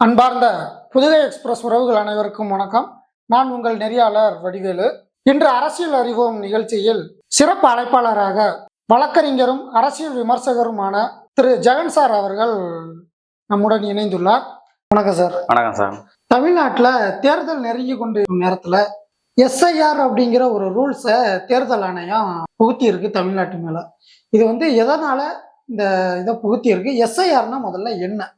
அன்பார்ந்த புதுகை எக்ஸ்பிரஸ் உறவுகள் அனைவருக்கும் வணக்கம். நான் உங்கள் நெறியாளர் வடிவேலு. இன்று அரசியல் அறிவோம் நிகழ்ச்சியில் சிறப்பு அழைப்பாளராக வழக்கறிஞரும் அரசியல் விமர்சகருமான திரு ஜெகன் சார் அவர்கள் நம்முடன் இணைந்துள்ளார். வணக்கம் சார். வணக்கம் சார். தமிழ்நாட்டில் தேர்தல் நெருங்கி கொண்டு நேரத்தில் எஸ்ஐஆர் அப்படிங்கிற ஒரு ரூல்ஸை தேர்தல் ஆணையம் புகுத்தி இருக்கு தமிழ்நாட்டு மேல. இது எதனால இந்த இதை புகுத்தி இருக்கு? எஸ்ஐஆர்னா முதல்ல என்ன?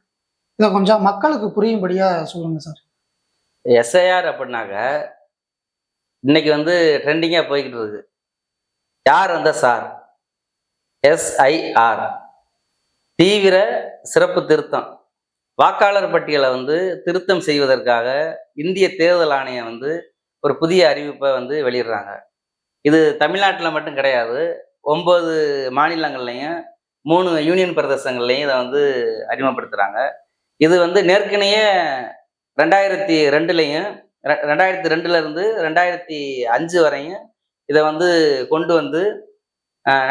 இதை கொஞ்சம் மக்களுக்கு புரியும்படியா சொல்லுங்க சார். எஸ்ஐஆர் அப்படின்னாக்க இன்னைக்கு ட்ரெண்டிங்காக போய்கிட்டு இருக்கு. யார் அந்த சார்? எஸ்ஐஆர் தீவிர சிறப்பு திருத்தம். வாக்காளர் பட்டியலை திருத்தம் செய்வதற்காக இந்திய தேர்தல் ஆணையம் ஒரு புதிய அறிவிப்பை வெளியிடுறாங்க. இது தமிழ்நாட்டில் மட்டும் கிடையாது, 9 மாநிலங்கள்லையும் 3 யூனியன் பிரதேசங்கள்லையும் இதை அறிமுகப்படுத்துகிறாங்க. இது நேர்கனையே 2002லையும் 2002லேருந்து 2005 வரையும் இதை கொண்டு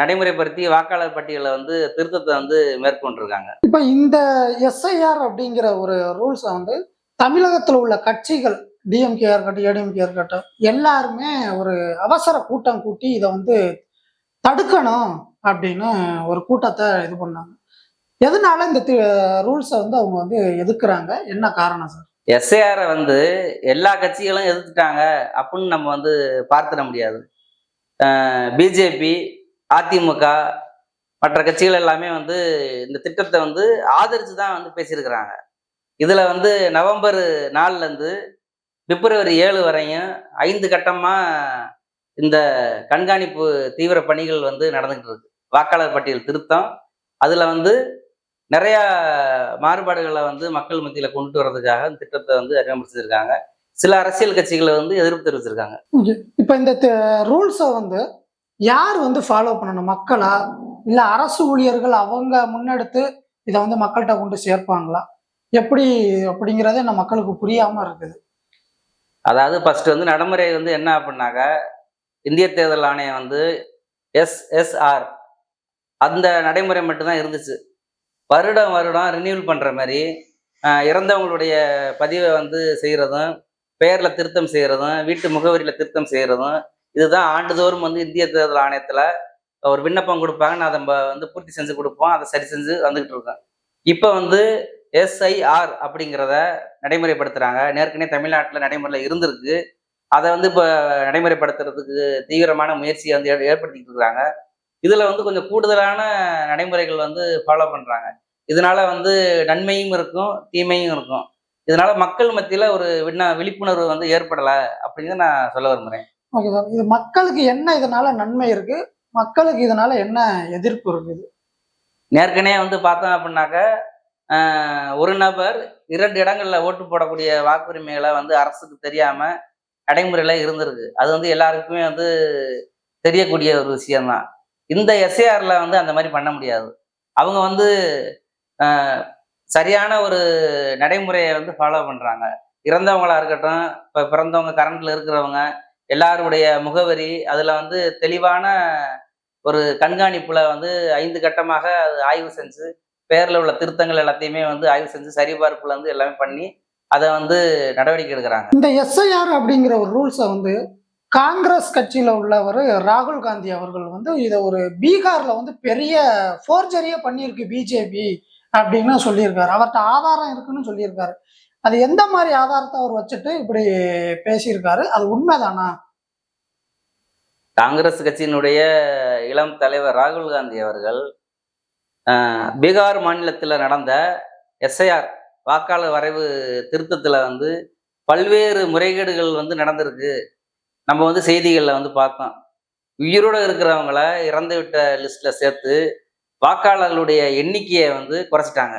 நடைமுறைப்படுத்தி வாக்காளர் பட்டியலை திருத்தத்தை மேற்கொண்டிருக்காங்க. இப்போ இந்த எஸ்ஐஆர் அப்படிங்கிற ஒரு ரூல்ஸை தமிழகத்தில் உள்ள கட்சிகள் டிஎம்கே இருக்கட்டும் ஏடிஎம்கே இருக்கட்டும் எல்லாருமே ஒரு அவசர கூட்டம் கூட்டி இதை தடுக்கணும் அப்படின்னு ஒரு கூட்டத்தை இது பண்ணாங்க. எதனால இந்த ரூல்ஸை அவங்க எதிர்க்கிறாங்க? என்ன காரணம் சார்? எஸ்ஐஆரை எல்லா கட்சிகளும் எதிர்த்துட்டாங்க அப்படின்னு நம்ம பார்த்துட முடியாது. பிஜேபி, அதிமுக மற்ற கட்சிகள் எல்லாமே இந்த திட்டத்தை ஆதரித்து தான் பேசியிருக்கிறாங்க. இதில் நவம்பர் 4லேருந்து பிப்ரவரி 7 வரையும் 5 கட்டமாக இந்த கண்காணிப்பு தீவிர பணிகள் நடந்துகிட்டு இருக்கு. வாக்காளர் பட்டியல் திருத்தம், அதில் நிறைய மாறுபாடுகளை மக்கள் மத்தியில் கொண்டு வர்றதுக்காக இந்த திட்டத்தை அறிமுகப்படுத்திருக்காங்க. சில அரசியல் கட்சிகளை எதிர்ப்பு தெரிவிச்சிருக்காங்க. இப்போ இந்த ரூல்ஸை யார் ஃபாலோ பண்ணணும்? மக்களா இல்ல அரசு ஊழியர்கள் அவங்க முன்னெடுத்து இதை மக்கள்கிட்ட கொண்டு சேர்ப்பாங்களா? எப்படி அப்படிங்கிறதே நம்ம மக்களுக்கு புரியாம இருக்குது. அதாவது ஃபர்ஸ்ட் நடைமுறை என்ன அப்படின்னாக்க, இந்திய தேர்தல் ஆணையம் எஸ்எஸ்ஆர் அந்த நடைமுறை மட்டும்தான் இருந்துச்சு. வருடம் ரினியூவல் பண்ணுற மாதிரி இறந்தவங்களுடைய பதிவை செய்கிறதும், பெயரில் திருத்தம் செய்கிறதும், வீட்டு முகவரியில் திருத்தம் செய்கிறதும், இதுதான் ஆண்டுதோறும் இந்திய தேர்தல் ஆணையத்தில் ஒரு விண்ணப்பம் கொடுப்பாங்க. நான் அதை பூர்த்தி செஞ்சு கொடுப்போம், அதை சரி செஞ்சு வந்துக்கிட்டு இருக்கேன். இப்போ எஸ்ஐஆர் அப்படிங்கிறத நடைமுறைப்படுத்துகிறாங்க. ஏற்கனவே தமிழ்நாட்டில் நடைமுறையில் இருந்திருக்கு. அதை இப்போ நடைமுறைப்படுத்துறதுக்கு தீவிரமான முயற்சியை ஏற்படுத்திக்கிட்டு இருக்கிறாங்க. இதில் கொஞ்சம் கூடுதலான நடைமுறைகள் ஃபாலோ பண்ணுறாங்க. இதனால நன்மையும் இருக்கும், தீமையும் இருக்கும். இதனால மக்கள் மத்தியில் ஒரு விழிப்புணர்வு ஏற்படலை அப்படின்னு நான் சொல்ல விரும்புகிறேன். Okay sir. இது மக்களுக்கு என்ன இதனால நன்மை இருக்கு? மக்களுக்கு இதனால என்ன எதிர்ப்பு இருக்குது? ஏற்கனவே பார்த்தோம் அப்படின்னாக்க, ஒரு நபர் 2 இடங்களில் ஓட்டு போடக்கூடிய வாக்குரிமைகளை அரசுக்கு தெரியாமல் நடைமுறையில் இருந்திருக்கு. அது எல்லாருக்குமே தெரியக்கூடிய ஒரு விஷயம்தான். இந்த எஸ்ஐஆர்ல அந்த மாதிரி பண்ண முடியாது. அவங்க சரியான ஒரு நடைமுறையை ஃபாலோ பண்றாங்க. இறந்தவங்களா இருக்கட்டும், இப்போ பிறந்தவங்க, கரண்ட்ல இருக்கிறவங்க எல்லாருடைய முகவரி அதுல தெளிவான ஒரு கண்காணிப்புல 5 கட்டமாக அது ஆய்வு செஞ்சு, பேர்ல உள்ள திருத்தங்கள் எல்லாத்தையுமே ஆய்வு செஞ்சு சரிபார்ப்புல எல்லாமே பண்ணி அதை நடவடிக்கை எடுக்கிறாங்க. இந்த எஸ்ஐஆர் அப்படிங்கிற ஒரு ரூல்ஸை காங்கிரஸ் கட்சியில உள்ளவர் ராகுல் காந்தி அவர்கள் இதை ஒரு பீகார்ல பெரிய ஃபோர்ஜரியே பண்ணியிருக்கு பிஜேபி அப்படின்னு சொல்லியிருக்காரு. அவர்கிட்ட ஆதாரம் இருக்குன்னு சொல்லியிருக்காரு. அது எந்த மாதிரி ஆதாரத்தை அவர் வச்சுட்டு இப்படி பேசியிருக்காரு? அது உண்மைதானா? காங்கிரஸ் கட்சியினுடைய இளம் தலைவர் ராகுல் காந்தி அவர்கள் பீகார் மாநிலத்தில் நடந்த எஸ்ஐஆர் வாக்காளர் வரைவு திருத்தத்தில் பல்வேறு முறைகேடுகள் நடந்திருக்கு. நம்ம செய்திகளில் பார்த்தோம். உயிரோடு இருக்கிறவங்கள இறந்து விட்ட லிஸ்ட்ல சேர்த்து வாக்காளர்களுடைய எண்ணிக்கையை குறைச்சிட்டாங்க.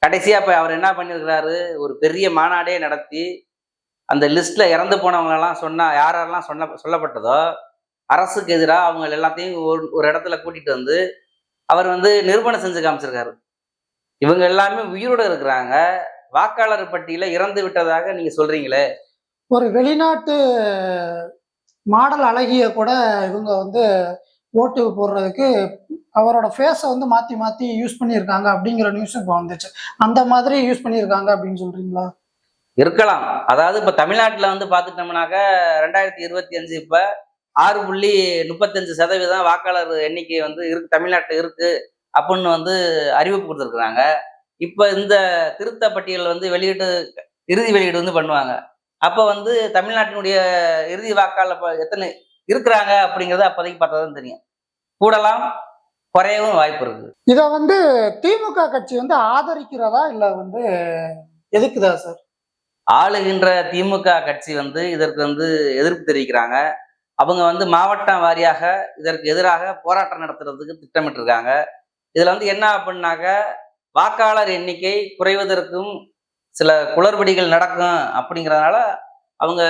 கடைசியா இப்போ அவர் என்ன பண்ணியிருக்கிறாரு, ஒரு பெரிய மாநாடே நடத்தி அந்த லிஸ்ட்ல இறந்து போனவங்களெல்லாம் யாரெல்லாம் சொல்லப்பட்டதோ அரசுக்கு எதிராக அவங்க எல்லாத்தையும் ஒரு இடத்துல கூட்டிட்டு அவர் நிரூபணம் செஞ்சு காமிச்சிருக்காரு. இவங்க எல்லாமே உயிரோடு இருக்கிறாங்க, வாக்காளர் பட்டியல இறந்து விட்டதாக நீங்க சொல்றீங்களே. ஒரு வெளிநாட்டு மாடல் அழகிய கூட இவங்க ஓட்டு போடுறதுக்கு அவரோட ஃபேஸை வந்து மாத்தி மாத்தி யூஸ் பண்ணியிருக்காங்க அப்படிங்கிற நியூஸ் இப்போ வந்துச்சு. அந்த மாதிரி யூஸ் பண்ணியிருக்காங்க அப்படின்னு சொல்றீங்களா? இருக்கலாம். அதாவது இப்ப தமிழ்நாட்டுல வந்து பாத்துட்டோம்னாக்க 2025 இப்ப 6.35% வாக்காளர் எண்ணிக்கை வந்து இருக்கு, தமிழ்நாட்டுல இருக்கு அப்படின்னு வந்து அறிவிப்பு கொடுத்துருக்குறாங்க. இப்ப இந்த திருத்த பட்டியல் வந்து இறுதி வெளியீடு வந்து பண்ணுவாங்க. அப்ப வந்து தமிழ்நாட்டினுடைய இறுதி வாக்காளர் எத்தனை இருக்கிறாங்க அப்படிங்கறத அப்போதைக்கு பார்த்தா தான் தெரியும். கூடலாம், குறையவும் வாய்ப்பு இருக்கு. இத வந்து திமுக கட்சி வந்து ஆதரிக்கிறதா இல்ல வந்து எதுக்குதா சார்? ஆளுகின்ற திமுக கட்சி வந்து இதற்கு வந்து எதிர்ப்பு தெரிவிக்கிறாங்க. அவங்க வந்து மாவட்டம் வாரியாக இதற்கு எதிராக போராட்டம் நடத்துறதுக்கு திட்டமிட்டிருக்காங்க. இதுல வந்து என்ன அப்படின்னாக்க, வாக்காளர் எண்ணிக்கை குறைவதற்கும் சில குளறுபடிகள் நடக்கும் அப்படிங்கிறதுனால அவங்க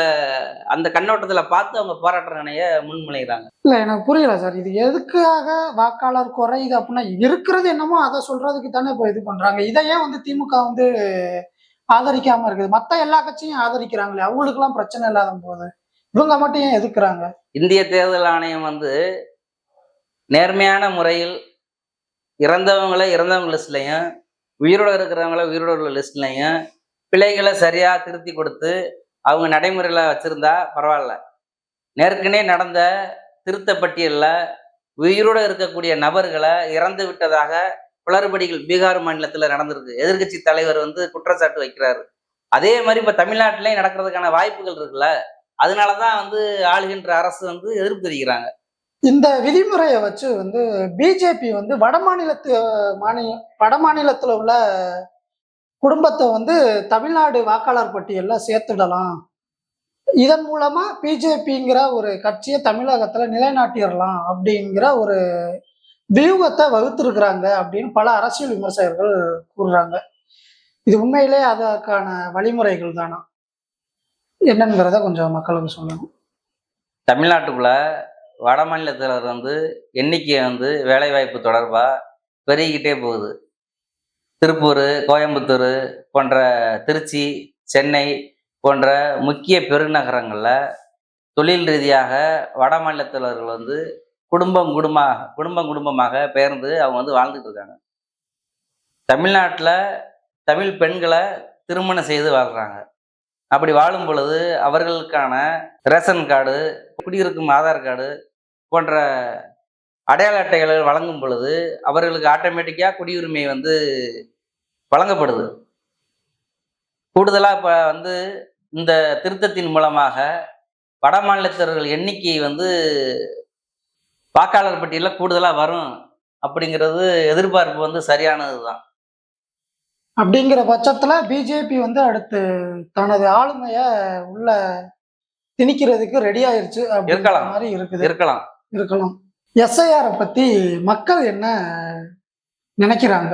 அந்த கண்ணோட்டத்துல பார்த்து அவங்க போராட்ட நிலைய முன்மொழிகிறாங்க. இல்ல எனக்கு புரியல சார். இது எதுக்காக வாக்காளர் குறையுது அப்படின்னா, இருக்கிறது என்னமோ அத சொல்றதுக்கு தானே இப்ப இது பண்றாங்க. இத ஏன் வந்து திமுக வந்து ஆதரிக்காம இருக்குது? மத்த எல்லா கட்சியும் ஆதரிக்கிறாங்களே, அவங்களுக்கெல்லாம் பிரச்சனை இல்லாத போது, இவங்க மட்டும் ஏன் எதுக்குறாங்க? இந்திய தேர்தல் ஆணையம் வந்து நேர்மையான முறையில் இறந்தவங்க லிஸ்ட்லையும், உயிரோட இருக்கிறவங்கள உயிரோட உள்ள லிஸ்ட்லையும் பிழைகளை சரியா திருத்தி கொடுத்து அவங்க நடைமுறையில வச்சிருந்தா பரவாயில்ல. நேர்கனே நடந்த திருத்த பட்டியல்ல உயிரோட இருக்கக்கூடிய நபர்களை இறந்து விட்டதாக குளறுபடிகள் பீகார் மாநிலத்துல நடந்திருக்கு. எதிர்க்கட்சி தலைவர் வந்து குற்றச்சாட்டு வைக்கிறாரு. அதே மாதிரி இப்ப தமிழ்நாட்டிலையும் நடக்கிறதுக்கான வாய்ப்புகள் இருக்குல்ல. அதனாலதான் வந்து ஆளுகின்ற அரசு வந்து எதிர்ப்பு தெரிவிக்கிறாங்க. இந்த விதிமுறைய வச்சு வந்து பிஜேபி வந்து வட மாநிலத்துல உள்ள குடும்பத்த வந்து தமிழ்நாடு வாக்காளர் பட்டியல்ல சேர்த்துடலாம். இதன் மூலமா பிஜேபிங்கிற ஒரு கட்சிய தமிழகத்துல நிலைநாட்டிறலாம் அப்படிங்கிற ஒரு வியூகத்த வகுத்திருக்கிறாங்க அப்படின்னு பல அரசியல் விமர்சகர்கள் கூறுறாங்க. இது உண்மையிலே அதற்கான வழிமுறைகள் தானா? என்னங்கிறத கொஞ்சம் மக்களுக்கு சொல்லுங்க. தமிழ்நாட்டுக்குள்ள வட மாநிலத்தினர் வந்து எண்ணிக்கை வந்து வேலைவாய்ப்பு தொடர்பா பெருகிக்கிட்டே போகுது. திருப்பூர், கோயம்புத்தூர் போன்ற, திருச்சி, சென்னை போன்ற முக்கிய பெருநகரங்கள்ல தொழில் ரீதியாக வட மாநிலத்தினர்கள் வந்து குடும்பமாக பெயர்ந்து அவங்க வந்து வாழ்ந்துட்டு இருக்காங்க. தமிழ்நாட்டில் தமிழ் பெண்களை திருமணம் செய்து வாழ்றாங்க. அப்படி வாழும் பொழுது அவர்களுக்கான ரேஷன் கார்டு, குடியிருக்கும் ஆதார் கார்டு போன்ற அடையாள அட்டைகளை வழங்கும் பொழுது அவர்களுக்கு ஆட்டோமேட்டிக்காக குடியுரிமை வந்து வழங்கப்படுது. கூடுதலாக இப்போ வந்து இந்த திருத்தத்தின் மூலமாக வட மாநிலத்தவர்கள் எண்ணிக்கை வந்து வாக்காளர் பட்டியலில் கூடுதலாக வரும் அப்படிங்கிறது எதிர்பார்ப்பு வந்து சரியானது தான். அப்படிங்கிற பட்சத்துல பிஜேபி வந்து அடுத்து தனது ஆளுமைய உள்ள திணிக்கிறதுக்கு ரெடி ஆயிருச்சு அப்படிங்கிற இருக்கலாம் மாதிரி இருக்குது. இருக்கலாம் இருக்கலாம். எஸ்ஐஆரை பத்தி மக்கள் என்ன நினைக்கிறாங்க?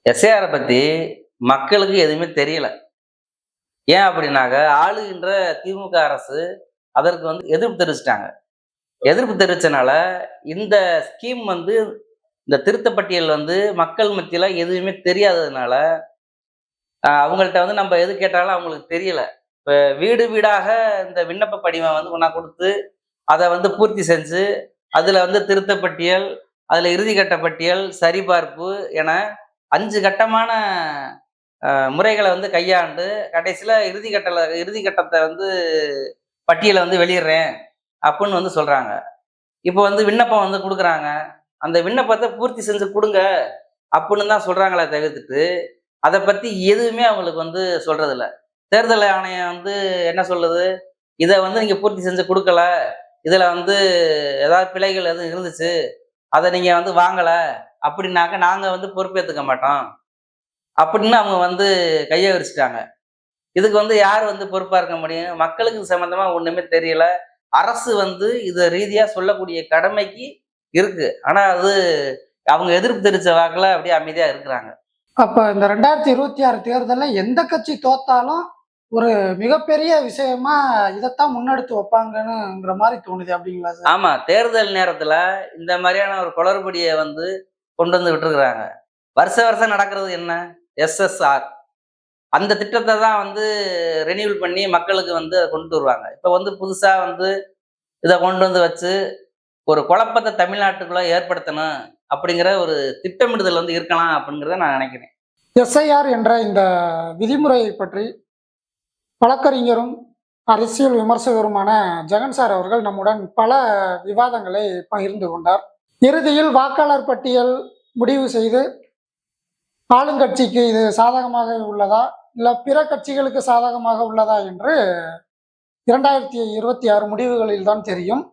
எஸ்ஏஆரை பற்றி மக்களுக்கு எதுவுமே தெரியல. ஏன் அப்படின்னாக்க, ஆளுகின்ற திமுக அரசு அதற்கு வந்து எதிர்ப்பு தெரிவிச்சிட்டாங்க. எதிர்ப்பு தெரிவிச்சனால இந்த ஸ்கீம் வந்து, இந்த திருத்தப்பட்டியல் வந்து மக்கள் மத்தியில எதுவுமே தெரியாததுனால அவங்கள்ட்ட வந்து நம்ம எது கேட்டாலும் அவங்களுக்கு தெரியல. இப்போ வீடு வீடாக இந்த விண்ணப்ப படிவம் வந்து ஒன்றா கொடுத்து அதை வந்து பூர்த்தி செஞ்சு அதுல வந்து திருத்தப்பட்டியல், அதுல இறுதிக்கட்ட பட்டியல், சரிபார்ப்பு என 5 கட்டமான முறைகளை வந்து கையாண்டு கடைசியில் இறுதிக்கட்டத்தை வந்து பட்டியலை வந்து வெளியிடுறேன் அப்படின்னு வந்து சொல்றாங்க. இப்போ வந்து விண்ணப்பம் வந்து கொடுக்குறாங்க. அந்த விண்ணப்பத்தை பூர்த்தி செஞ்சு கொடுங்க அப்படின்னு தான் சொல்றாங்களே தவிர்த்துட்டு அதை பத்தி எதுவுமே அவங்களுக்கு வந்து சொல்றது இல்லை. தேர்தல் ஆணையம் வந்து என்ன சொல்லுது, இதை வந்து நீங்க பூர்த்தி செஞ்சு கொடுக்கல, இதுல வந்து ஏதாவது பிழைகள் எதுவும் இருந்துச்சு, அதை நீங்க வந்து வாங்கல அப்படின்னாக்க நாங்க வந்து பொறுப்பேற்றுக்க மாட்டோம் அப்படின்னு அவங்க வந்து கையை விரிச்சிட்டாங்க. இதுக்கு வந்து யார் வந்து பொறுப்பா இருக்க முடியும்? மக்களுக்கு சம்பந்தமா ஒண்ணுமே தெரியல. அரசு வந்து இதை ரீதியா சொல்லக்கூடிய கடமைக்கு இருக்கு. ஆனா அது அவங்க எதிர்ப்பு தெரிவிச்ச வாக்குல அப்படியே அமைதியா இருக்கிறாங்க. அப்ப இந்த 2026 தேர்தல்ல எந்த கட்சி தோத்தாலும் ஒரு மிகப்பெரிய விஷயமா இதைத்தான் முன்னெடுத்து வைப்பாங்கன்னுங்கிற மாதிரி தோணுது அப்படிங்களா சார்? ஆமா, தேர்தல் நேரத்துல இந்த மாதிரியான ஒரு குளறுபடியை வந்து கொண்டு வந்து விட்டுருக்குறாங்க. வருஷம் நடக்கிறது என்ன? எஸ்எஸ்ஆர் அந்த திட்டத்தை தான் வந்து ரெனியூல் பண்ணி மக்களுக்கு வந்து அதை கொண்டு வருவாங்க. இப்போ வந்து புதுசா வந்து இதை கொண்டு வந்து வச்சு ஒரு குழப்பத்தை தமிழ்நாட்டுக்குள்ள ஏற்படுத்தணும் அப்படிங்கிற ஒரு திட்டமிடுதல் வந்து இருக்கலாம் அப்படிங்கிறத நான் நினைக்கிறேன். எஸ்ஐஆர் என்ற இந்த விதிமுறையை பற்றி வழக்கறிஞரும் அரசியல் விமர்சகருமான ஜெகன் சார் அவர்கள் நம்முடன் பல விவாதங்களை பகிர்ந்து கொண்டார். இறுதியில் வாக்காளர் பட்டியல் முடிவு செய்து ஆளுங்கட்சிக்கு இது சாதகமாக உள்ளதா இல்ல பிற கட்சிகளுக்கு சாதகமாக உள்ளதா என்று 2026 முடிவுகளில் தான் தெரியும்.